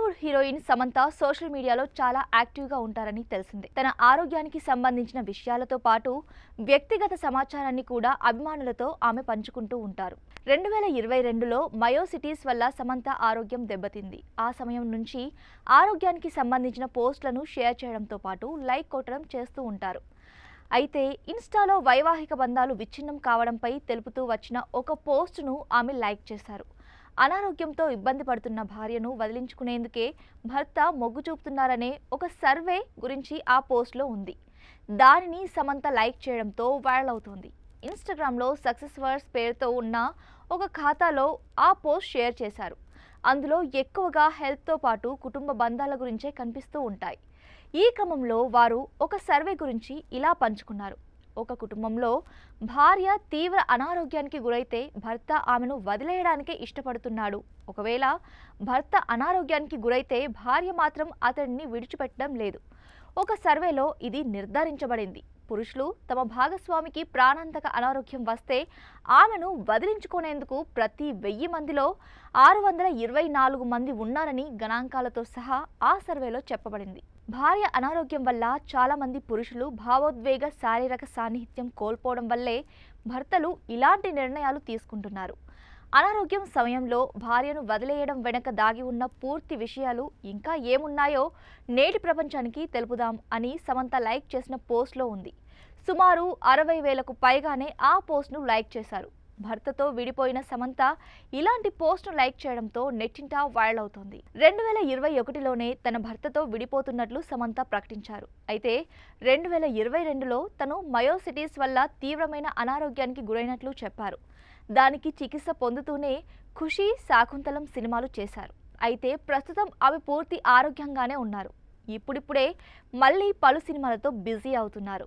Bollywood heroine Samantha social మీడియాలో చాలా యాక్టివ్గా ఉంటారని తెలిసిందే. తన ఆరోగ్యానికి సంబంధించిన విషయాలతో పాటు వ్యక్తిగత సమాచారాన్ని కూడా అభిమానులతో ఆమె పంచుకుంటూ ఉంటారు. 2022లో మయోసిటీస్ వల్ల సమంత ఆరోగ్యం దెబ్బతింది. ఆ సమయం నుంచి ఆరోగ్యానికి సంబంధించిన పోస్టులను షేర్ చేయడంతో పాటు లైక్ కొట్టడం చేస్తూ ఉంటారు. అయితే ఇన్స్టాలో వైవాహిక బంధాలు విచ్ఛిన్నం కావడంపై తెలుపుతూ వచ్చిన ఒక పోస్టును ఆమె లైక్ చేశారు. అనారోగ్యంతో ఇబ్బంది పడుతున్న భార్యను వదిలించుకునేందుకే భర్త మొగ్గు చూపుతున్నారనే ఒక సర్వే గురించి ఆ పోస్ట్లో ఉంది. దానిని సమంత లైక్ చేయడంతో వైరల్ అవుతోంది. ఇన్స్టాగ్రామ్లో సక్సెస్ వర్స్ పేరుతో ఉన్న ఒక ఖాతాలో ఆ పోస్ట్ షేర్ చేశారు. అందులో ఎక్కువగా హెల్త్తో పాటు కుటుంబ బంధాల గురించే కనిపిస్తూ ఉంటాయి. ఈ క్రమంలో వారు ఒక సర్వే గురించి ఇలా పంచుకున్నారు. ఒక కుటుంబంలో భార్య తీవ్ర అనారోగ్యానికి గురైతే భర్త ఆమెను వదిలేయడానికే ఇష్టపడుతున్నాడు. ఒకవేళ భర్త అనారోగ్యానికి గురైతే భార్య మాత్రం అతడిని విడిచిపెట్టడం లేదు. ఒక సర్వేలో ఇది నిర్ధారించబడింది. పురుషులు తమ భాగస్వామికి ప్రాణాంతక అనారోగ్యం వస్తే ఆమెను వదిలించుకునేందుకు ప్రతి 1000 మందిలో 624 మంది ఉన్నారని గణాంకాలతో సహా ఆ సర్వేలో చెప్పబడింది. భార్య అనారోగ్యం వల్ల చాలా మంది పురుషులు భావోద్వేగ శారీరక సాన్నిహిత్యం కోల్పోవడం వల్లే భర్తలు ఇలాంటి నిర్ణయాలు తీసుకుంటున్నారు. అనారోగ్యం సమయంలో భార్యను వదిలేయడం వెనక దాగి ఉన్న పూర్తి విషయాలు ఇంకా ఏమున్నాయో నేటి ప్రపంచానికి తెలుపుదాం అని సమంత లైక్ చేసిన పోస్ట్లో ఉంది. సుమారు 60,000కు పైగానే ఆ పోస్ట్ను లైక్ చేశారు. భర్తతో విడిపోయిన సమంత ఇలాంటి పోస్ట్ను లైక్ చేయడంతో నెట్టింట వైరల్ అవుతోంది. 2021లోనే తన భర్తతో విడిపోతున్నట్లు సమంత ప్రకటించారు. అయితే 2022లో తను మయోసిటీస్ వల్ల తీవ్రమైన అనారోగ్యానికి గురైనట్లు చెప్పారు. దానికి చికిత్స పొందుతూనే ఖుషీ, శాకుంతలం సినిమాలు చేశారు. అయితే ప్రస్తుతం ఆమె పూర్తి ఆరోగ్యంగానే ఉన్నారు. ఇప్పుడిప్పుడే మళ్ళీ పలు సినిమాలతో బిజీ అవుతున్నారు.